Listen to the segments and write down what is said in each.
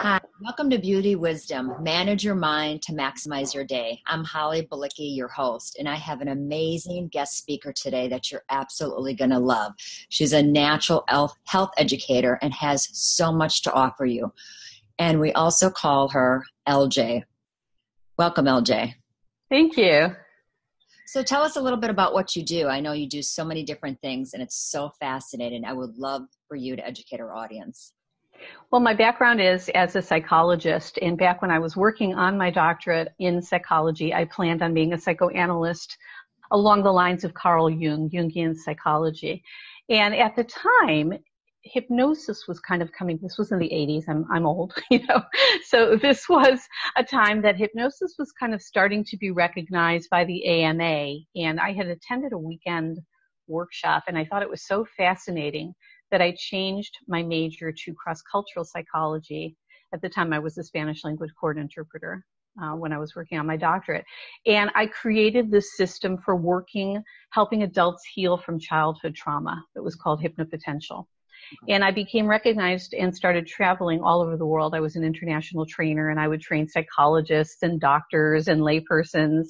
Hi, welcome to Beauty Wisdom. Manage your mind to maximize your day. I'm Holly Balicki, your host, and I have an amazing guest speaker today that you're absolutely going to love. She's a natural health educator and has so much to offer you. And we also call her LJ. Welcome, LJ. Thank you. So tell us a little bit about what you do. I know you do so many different things, and it's so fascinating. I would love for you to educate our audience. Well, my background is as a psychologist, and back when I was working on my doctorate in psychology, I planned on being a psychoanalyst along the lines of Carl Jung, Jungian psychology. And at the time, hypnosis was kind of coming. This was in the 80s. I'm old, So this was a time that hypnosis was kind of starting to be recognized by the AMA. And I had attended a weekend workshop, and I thought it was so fascinating that I changed my major to cross-cultural psychology. At the time, I was a Spanish language court interpreter when I was working on my doctorate. And I created this system for helping adults heal from childhood trauma that was called Hypnopotential. And I became recognized and started traveling all over the world. I was an international trainer, and I would train psychologists and doctors and laypersons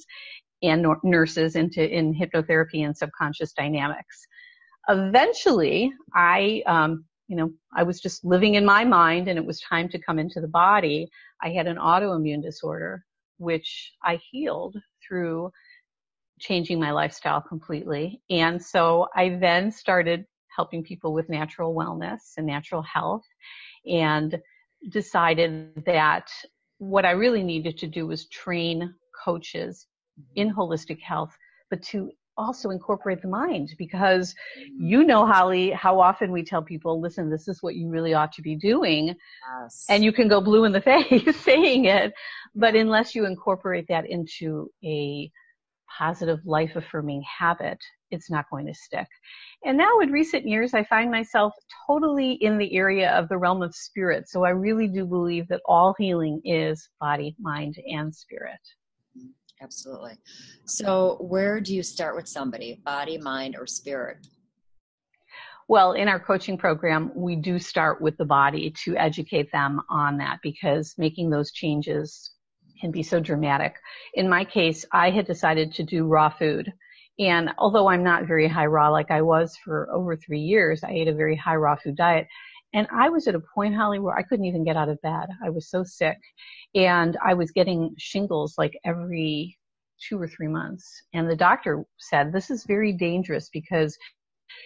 and nurses in hypnotherapy and subconscious dynamics. Eventually, I was just living in my mind, and it was time to come into the body. I had an autoimmune disorder, which I healed through changing my lifestyle completely. And so I then started helping people with natural wellness and natural health, and decided that what I really needed to do was train coaches in holistic health, but to also incorporate the mind, because Holly, how often we tell people, listen, this is what you really ought to be doing. Yes. And you can go blue in the face saying it, but unless you incorporate that into a positive life-affirming habit, it's not going to stick. And now in recent years, I find myself totally in the area of the realm of spirit. So I really do believe that all healing is body, mind, and spirit. Absolutely. So where do you start with somebody, body, mind, or spirit? Well, in our coaching program, we do start with the body to educate them on that, because making those changes can be so dramatic. In my case, I had decided to do raw food. And although I'm not very high raw like I was for over 3 years, I ate a very high raw food diet. And I was at a point, Holly, where I couldn't even get out of bed. I was so sick. And I was getting shingles like every 2 or 3 months. And the doctor said, this is very dangerous because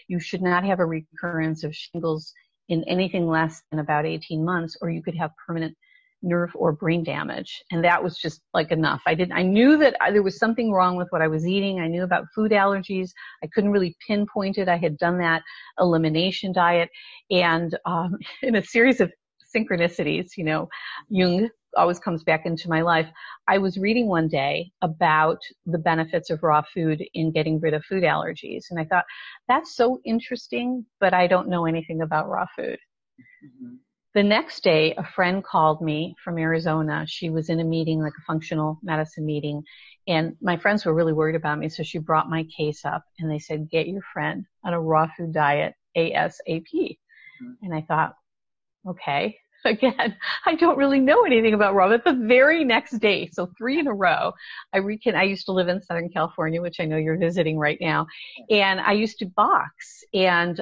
you should not have a recurrence of shingles in anything less than about 18 months, or you could have permanent nerve or brain damage. And that was just like enough. I knew that there was something wrong with what I was eating. I knew about food allergies. I couldn't really pinpoint it. I had done that elimination diet. And in a series of synchronicities, Jung always comes back into my life. I was reading one day about the benefits of raw food in getting rid of food allergies. And I thought, that's so interesting, but I don't know anything about raw food. Mm-hmm. The next day, a friend called me from Arizona. She was in a meeting, like a functional medicine meeting, and my friends were really worried about me, so she brought my case up, and they said, get your friend on a raw food diet ASAP. Mm-hmm. And I thought, okay, again, I don't really know anything about raw, but the very next day, so 3 in a row, I used to live in Southern California, which I know you're visiting right now, and I used to box, and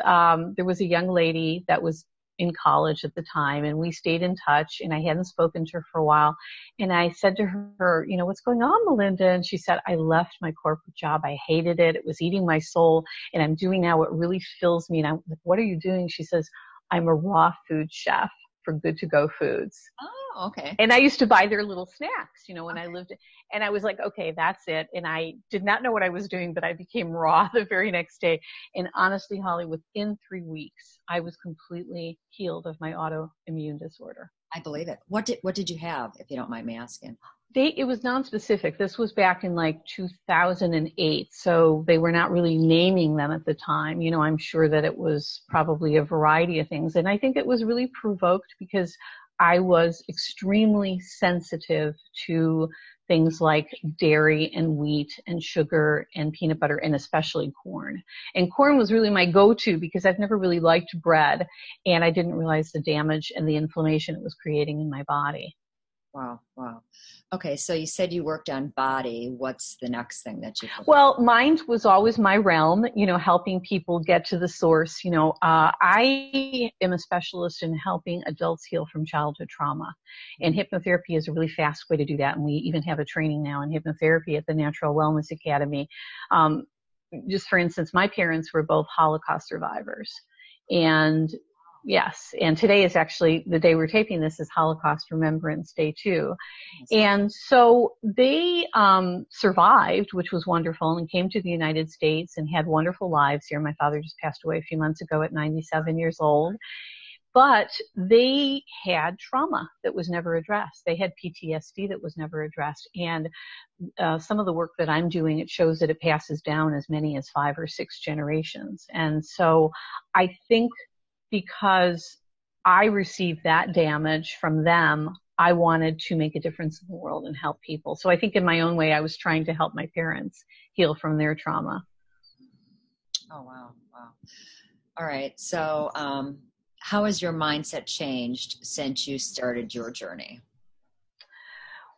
there was a young lady that was in college at the time, and we stayed in touch, and I hadn't spoken to her for a while. And I said to her, what's going on, Melinda? And she said, I left my corporate job. I hated it. It was eating my soul. And I'm doing now what really fills me. And I'm like, what are you doing? She says, I'm a raw food chef for Good to Go Foods. Oh, okay. And I used to buy their little snacks, when I lived, and I was like, okay, that's it. And I did not know what I was doing, but I became raw the very next day. And honestly, Holly, within 3 weeks, I was completely healed of my autoimmune disorder. I believe it. What did you have, if you don't mind me asking? It was nonspecific. This was back in like 2008. So they were not really naming them at the time. I'm sure that it was probably a variety of things. And I think it was really provoked because I was extremely sensitive to things like dairy and wheat and sugar and peanut butter, and especially corn. And corn was really my go-to because I've never really liked bread, and I didn't realize the damage and the inflammation it was creating in my body. Wow. Wow. Okay. So you said you worked on body. What's the next thing that you focused? Well, mind was always my realm, helping people get to the source. I am a specialist in helping adults heal from childhood trauma. And hypnotherapy is a really fast way to do that. And we even have a training now in hypnotherapy at the Natural Wellness Academy. Just for instance, my parents were both Holocaust survivors. And yes, and today is actually the day we're taping this is Holocaust Remembrance Day too. And so they survived, which was wonderful, and came to the United States and had wonderful lives here. My father just passed away a few months ago at 97 years old. But they had trauma that was never addressed. They had PTSD that was never addressed. And some of the work that I'm doing, it shows that it passes down as many as 5 or 6 generations. And so I think because I received that damage from them, I wanted to make a difference in the world and help people. So I think in my own way, I was trying to help my parents heal from their trauma. Oh, wow. Wow. All right. So how has your mindset changed since you started your journey?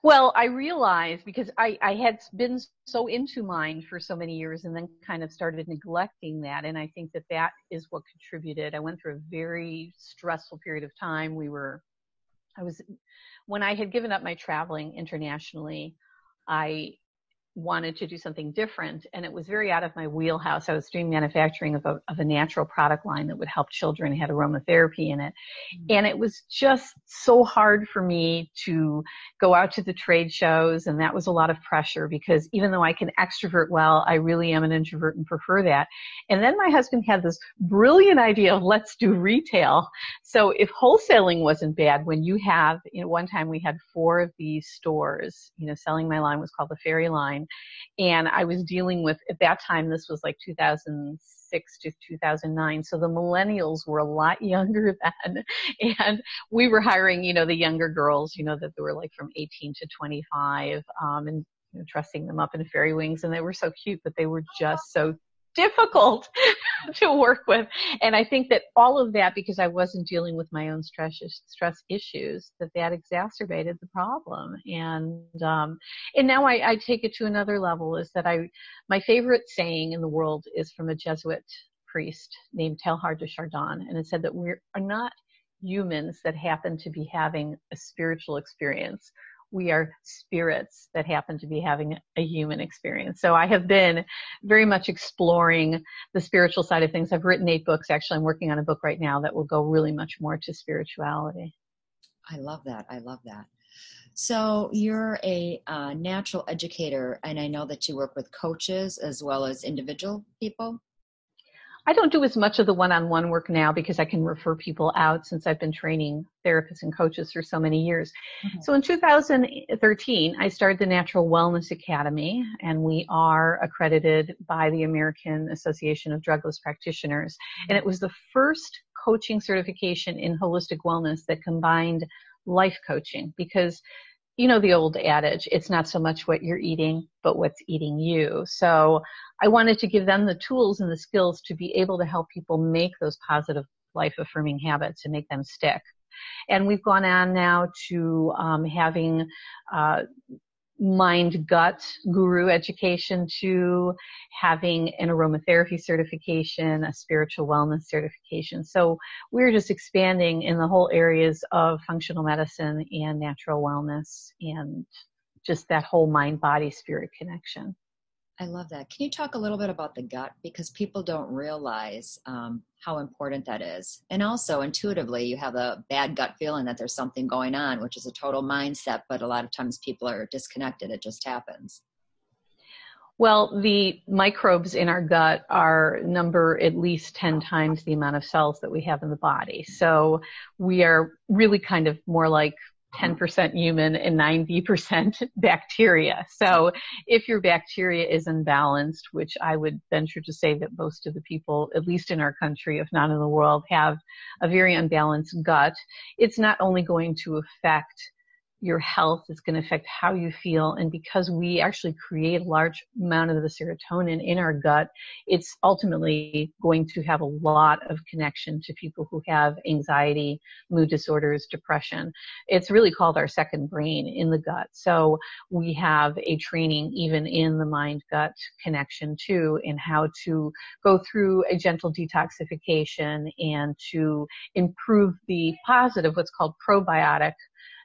Well, I realized because I had been so into mind for so many years and then kind of started neglecting that. And I think that that is what contributed. I went through a very stressful period of time. When I had given up my traveling internationally, I wanted to do something different, and it was very out of my wheelhouse. I was doing manufacturing of a natural product line that would help children, had aromatherapy in it. And it was just so hard for me to go out to the trade shows, and that was a lot of pressure because even though I can extrovert well, I really am an introvert and prefer that. And then my husband had this brilliant idea of let's do retail. So if wholesaling wasn't bad, when you have, one time we had 4 of these stores, selling my line was called the Fairy Line. And I was dealing with, at that time, this was like 2006 to 2009. So the millennials were a lot younger then. And we were hiring, the younger girls, that they were like from 18 to 25, and dressing them up in fairy wings. And they were so cute, but they were just so difficult to work with. And I think that all of that, because I wasn't dealing with my own stress issues, that exacerbated the problem. And now I take it to another level, is that my favorite saying in the world is from a Jesuit priest named Teilhard de Chardin. And it said that we are not humans that happen to be having a spiritual experience. We are spirits that happen to be having a human experience. So I have been very much exploring the spiritual side of things. I've written 8 books. Actually, I'm working on a book right now that will go really much more to spirituality. I love that. I love that. So you're a natural educator, and I know that you work with coaches as well as individual people. I don't do as much of the one-on-one work now because I can refer people out since I've been training therapists and coaches for so many years. Mm-hmm. So in 2013, I started the Natural Wellness Academy, and we are accredited by the American Association of Drugless Practitioners. And it was the first coaching certification in holistic wellness that combined life coaching, because the old adage, it's not so much what you're eating, but what's eating you. So I wanted to give them the tools and the skills to be able to help people make those positive life-affirming habits and make them stick. And we've gone on now to having mind-gut guru education, to having an aromatherapy certification, a spiritual wellness certification. So we're just expanding in the whole areas of functional medicine and natural wellness and just that whole mind-body-spirit connection. I love that. Can you talk a little bit about the gut? Because people don't realize how important that is. And also intuitively, you have a bad gut feeling that there's something going on, which is a total mindset. But a lot of times people are disconnected. It just happens. Well, the microbes in our gut number at least 10 times the amount of cells that we have in the body. So we are really kind of more like 10% human and 90% bacteria. So if your bacteria is imbalanced, which I would venture to say that most of the people, at least in our country, if not in the world, have a very unbalanced gut, it's not only going to affect your health. It's going to affect how you feel. And because we actually create a large amount of the serotonin in our gut, it's ultimately going to have a lot of connection to people who have anxiety, mood disorders, depression. It's really called our second brain in the gut. So we have a training even in the mind-gut connection too, in how to go through a gentle detoxification and to improve the positive, what's called probiotic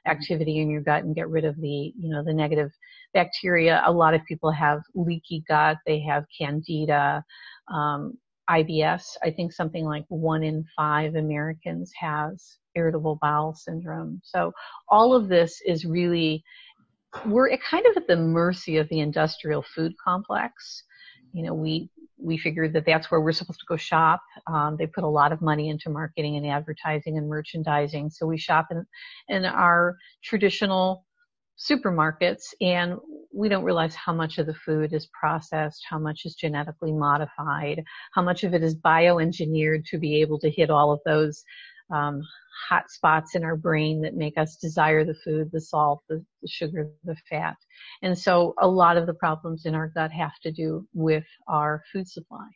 activity in your gut, and get rid of the, the negative bacteria. A lot of people have leaky gut. They have candida, IBS. I think something like 1 in 5 Americans has irritable bowel syndrome. So all of this is really, we're kind of at the mercy of the industrial food complex. We figured that that's where we're supposed to go shop. They put a lot of money into marketing and advertising and merchandising. So we shop in our traditional supermarkets, and we don't realize how much of the food is processed, how much is genetically modified, how much of it is bioengineered to be able to hit all of those hot spots in our brain that make us desire the food, the salt, the sugar, the fat. And so a lot of the problems in our gut have to do with our food supply.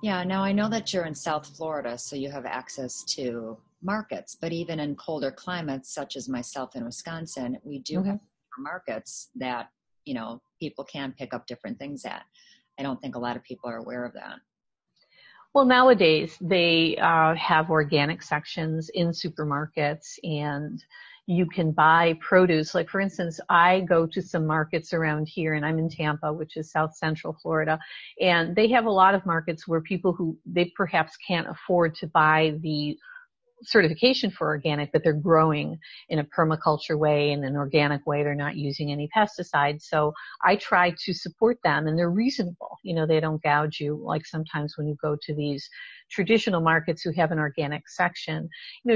Yeah, now I know that you're in South Florida, so you have access to markets, but even in colder climates, such as myself in Wisconsin, we do have markets that, people can pick up different things at. I don't think a lot of people are aware of that. Well, nowadays they have organic sections in supermarkets, and you can buy produce. Like, for instance, I go to some markets around here, and I'm in Tampa, which is South Central Florida, and they have a lot of markets where people who they perhaps can't afford to buy the certification for organic, but they're growing in a permaculture way, in an organic way. They're not using any pesticides. So I try to support them, and they're reasonable. They don't gouge you like sometimes when you go to these traditional markets who have an organic section.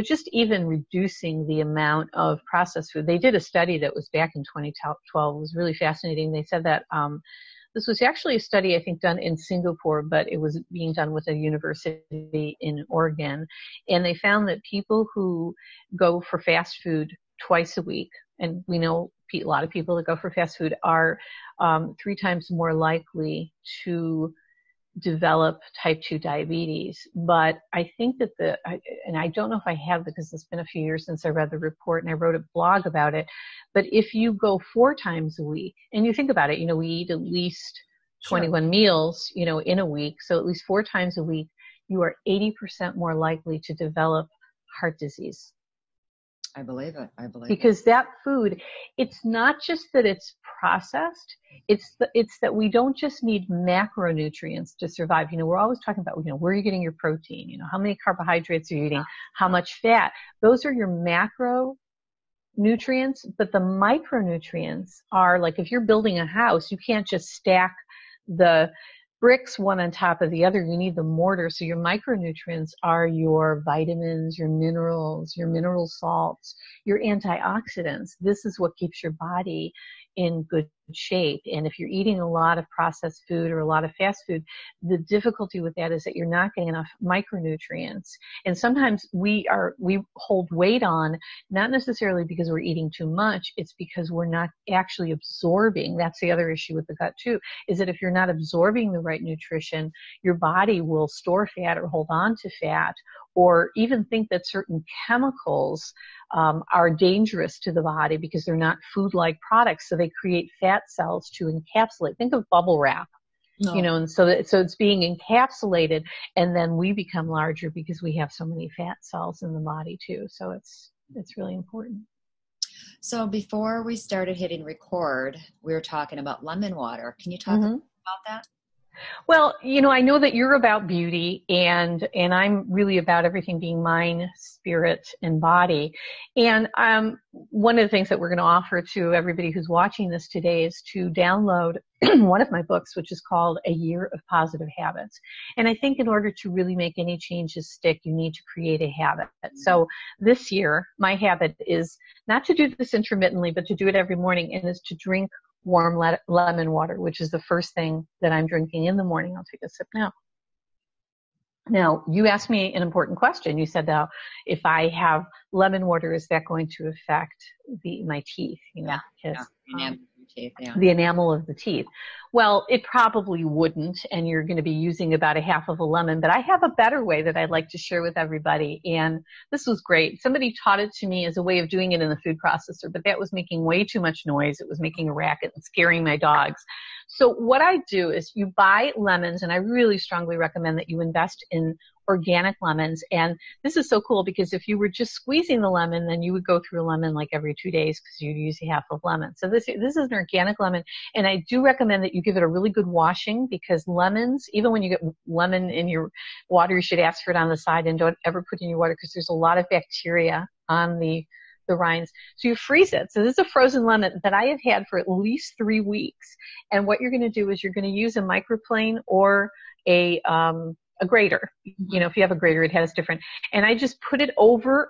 Just even reducing the amount of processed food. They did a study that was back in 2012. It was really fascinating. They said that this was actually a study, I think, done in Singapore, but it was being done with a university in Oregon. And they found that people who go for fast food twice a week, and we know a lot of people that go for fast food are 3 times more likely to develop type 2 diabetes. But I think that and I don't know if I have, because it's been a few years since I read the report and I wrote a blog about it, but if you go 4 times a week, and you think about it, we eat at least 21 meals, in a week. So at least 4 times a week, you are 80% more likely to develop heart disease. I believe it. Because that food, it's not just that it's processed, it's that we don't just need macronutrients to survive. We're always talking about, where are you getting your protein? How many carbohydrates are you eating? How much fat? Those are your macro nutrients, but the micronutrients are like, if you're building a house, you can't just stack the bricks one on top of the other. You need the mortar. So your micronutrients are your vitamins, your mineral salts, your antioxidants. This is what keeps your body in good shape. And if you're eating a lot of processed food or a lot of fast food, the difficulty with that is that you're not getting enough micronutrients. And sometimes we hold weight on, not necessarily because we're eating too much, it's because we're not actually absorbing. That's the other issue with the gut too, is that if you're not absorbing the right nutrition, your body will store fat or hold on to fat, or even think that certain chemicals are dangerous to the body because they're not food-like products. So they create fat cells to encapsulate. Think of bubble wrap, and so it's being encapsulated, and then we become larger because we have so many fat cells in the body too. So it's really important. So before we started hitting record, we were talking about lemon water. Can you talk about that? Well, I know that you're about beauty, and I'm really about everything being mind, spirit, and body. And one of the things that we're going to offer to everybody who's watching this today is to download one of my books, which is called A Year of Positive Habits. And I think in order to really make any changes stick, you need to create a habit. So this year, my habit is not to do this intermittently, but to do it every morning, and is to drink warm lemon water, which is the first thing that I'm drinking in the morning. I'll take a sip now. Now, you asked me an important question. You said, if I have lemon water, is that going to affect my teeth? Yeah. Because Teeth, yeah. the enamel of the teeth. Well, it probably wouldn't, and you're going to be using about a half of a lemon, but I have a better way that I'd like to share with everybody, and this was great. Somebody taught it to me as a way of doing it in the food processor, but that was making way too much noise. It was making a racket and scaring my dogs. So what I do is you buy lemons, and I really strongly recommend that you invest in organic lemons. And this is so cool because if you were just squeezing the lemon, then you would go through a lemon like every 2 days because you'd use a half of lemon. So this is an organic lemon. And I do recommend that you give it a really good washing, because lemons, even when you get lemon in your water, you should ask for it on the side and don't ever put it in your water because there's a lot of bacteria on the rinds. So you freeze it. So this is a frozen lemon that I have had for at least 3 weeks. And what you're going to do is you're going to use a microplane or a grater. If you have a grater, it has different. And I just put it over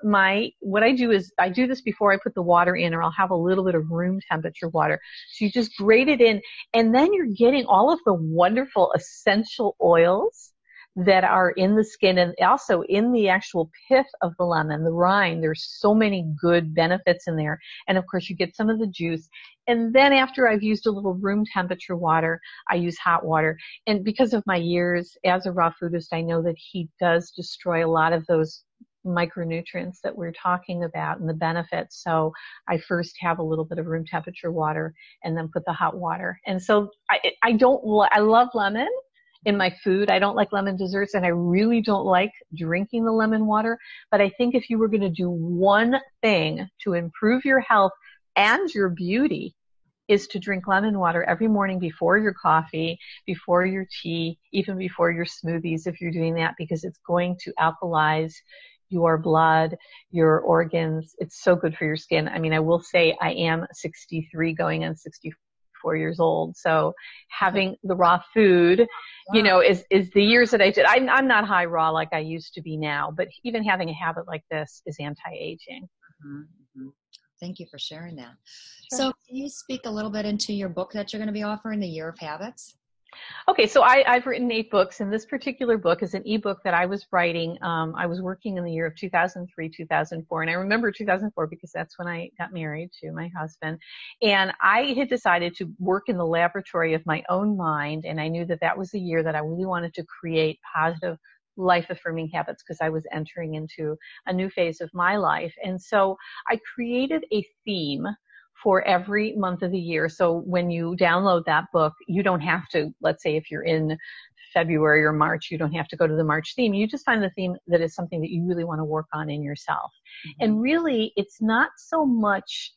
what I do is I do this before I put the water in, or I'll have a little bit of room temperature water. So you just grate it in, and then you're getting all of the wonderful essential oils that are in the skin and also in the actual pith of the lemon, the rind. There's so many good benefits in there. And of course you get some of the juice. And then after I've used a little room temperature water, I use hot water. And because of my years as a raw foodist, I know that heat does destroy a lot of those micronutrients that we're talking about and the benefits. So I first have a little bit of room temperature water and then put the hot water. And so I love lemon in my food. I don't like lemon desserts, and I really don't like drinking the lemon water. But I think if you were going to do one thing to improve your health and your beauty, is to drink lemon water every morning before your coffee, before your tea, even before your smoothies, if you're doing that, because it's going to alkalize your blood, your organs. It's so good for your skin. I mean, I will say I am 63 going on 64 years old. So having the raw food, is the years that I did. I'm not high raw like I used to be now, but even having a habit like this is anti-aging. Mm-hmm. Thank you for sharing that. Sure. So can you speak a little bit into your book that you're going to be offering, The Year of Habits? Okay, so I've written 8 books, and this particular book is an ebook that I was writing. I was working in the year of 2003, 2004, and I remember 2004 because that's when I got married to my husband. And I had decided to work in the laboratory of my own mind, and I knew that that was the year that I really wanted to create positive life-affirming habits because I was entering into a new phase of my life. And so I created a theme for every month of the year. So when you download that book, you don't have to, let's say if you're in February or March, you don't have to go to the March theme. You just find the theme that is something that you really want to work on in yourself. Mm-hmm. And really, it's not so much,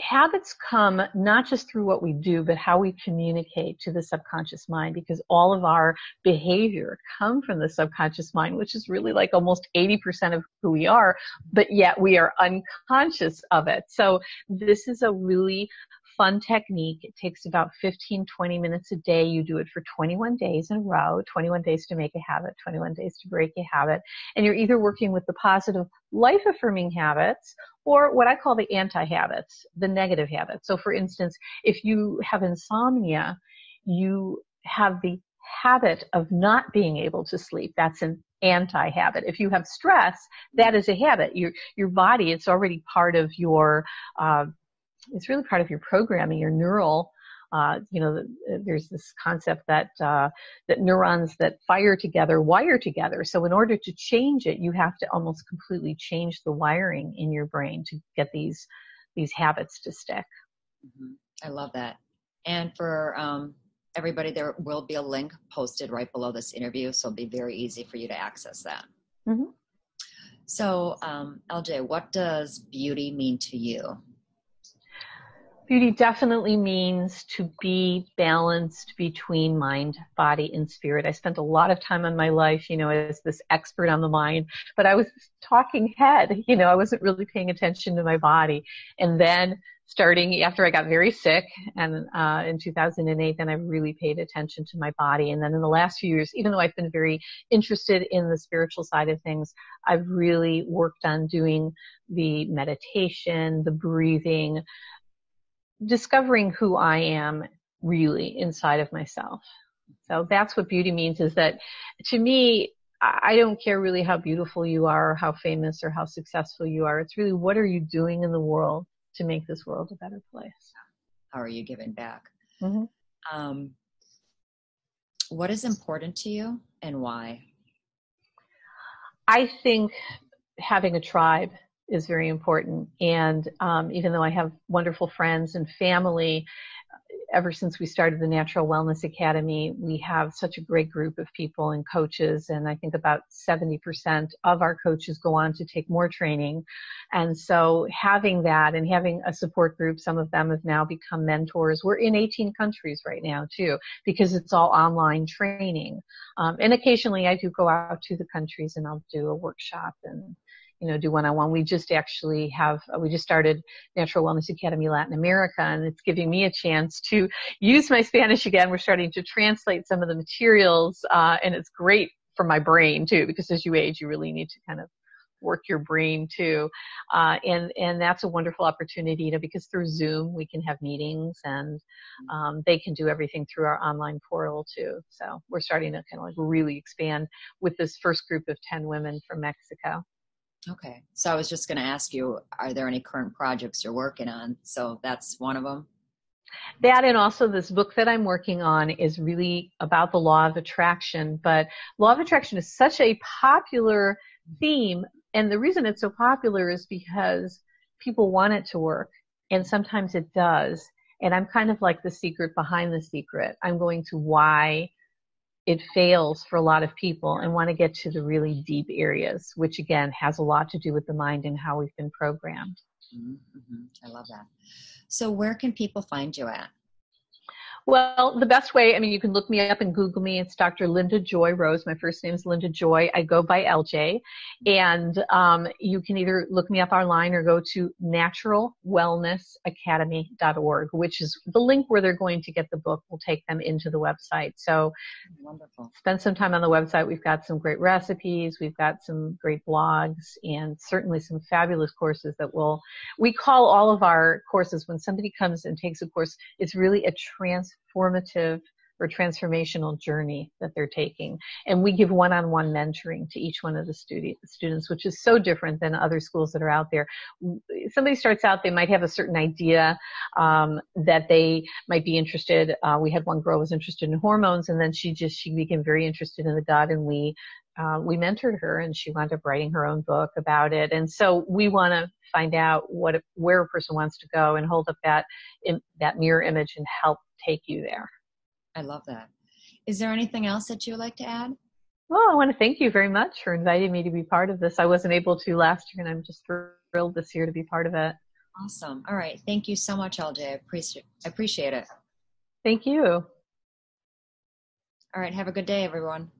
habits come not just through what we do, but how we communicate to the subconscious mind, because all of our behavior come from the subconscious mind, which is really like almost 80% of who we are, but yet we are unconscious of it. So this is a really fun technique. It takes about 15, 20 minutes a day. You do it for 21 days in a row, 21 days to make a habit, 21 days to break a habit. And you're either working with the positive life-affirming habits or what I call the anti-habits, the negative habits. So for instance, if you have insomnia, you have the habit of not being able to sleep. That's an anti-habit. If you have stress, that is a habit. Your body, it's already part of your it's really part of your programming, your neural, there's this concept that neurons that fire together wire together. So in order to change it, you have to almost completely change the wiring in your brain to get these habits to stick. Mm-hmm. I love that. And for everybody, there will be a link posted right below this interview, so it'll be very easy for you to access that. Mm-hmm. So, LJ, what does beauty mean to you? Beauty definitely means to be balanced between mind, body, and spirit. I spent a lot of time in my life, as this expert on the mind, but I was talking head, I wasn't really paying attention to my body. And then starting after I got very sick and in 2008, then I really paid attention to my body. And then in the last few years, even though I've been very interested in the spiritual side of things, I've really worked on doing the meditation, the breathing, discovering who I am really inside of myself. So that's what beauty means, is that to me, I don't care really how beautiful you are, or how famous or how successful you are. It's really, what are you doing in the world to make this world a better place? How are you giving back? Mm-hmm. What is important to you and why? I think having a tribe is very important. And even though I have wonderful friends and family, ever since we started the Natural Wellness Academy, we have such a great group of people and coaches. And I think about 70% of our coaches go on to take more training. And so having that and having a support group, some of them have now become mentors. We're in 18 countries right now too, because it's all online training. And occasionally I do go out to the countries and I'll do a workshop and do one-on-one. We just started Natural Wellness Academy Latin America, and it's giving me a chance to use my Spanish again. We're starting to translate some of the materials, and it's great for my brain too, because as you age, you really need to kind of work your brain too. And that's a wonderful opportunity, because through Zoom, we can have meetings and they can do everything through our online portal too. So we're starting to kind of like really expand with this first group of 10 women from Mexico. Okay. So I was just going to ask you, are there any current projects you're working on? So that's one of them. That, and also this book that I'm working on is really about the law of attraction. But law of attraction is such a popular theme. And the reason it's so popular is because people want it to work. And sometimes it does. And I'm kind of like the secret behind the secret. I'm going to why it fails for a lot of people and want to get to the really deep areas, which again has a lot to do with the mind and how we've been programmed. Mm-hmm. I love that. So where can people find you at? Well, the best way, you can look me up and Google me. It's Dr. LindaJoy Rose. My first name is Linda Joy. I go by LJ. And you can either look me up online or go to naturalwellnessacademy.org, which is the link where they're going to get the book will take them into the website. So wonderful. Spend some time on the website. We've got some great recipes. We've got some great blogs and certainly some fabulous courses we call all of our courses, when somebody comes and takes a course, it's really a transformative or transformational journey that they're taking. And we give one-on-one mentoring to each one of the students, which is so different than other schools that are out there. Somebody starts out, they might have a certain idea that they might be interested. We had one girl who was interested in hormones, and then she became very interested in the gut, and we mentored her, and she wound up writing her own book about it. And so we want to find out where a person wants to go and hold up that mirror image and help take you there. I love that. Is there anything else that you would like to add? Well, I want to thank you very much for inviting me to be part of this. I wasn't able to last year, and I'm just thrilled this year to be part of it. Awesome. All right. Thank you so much, LJ. I appreciate it. Thank you. All right. Have a good day, everyone.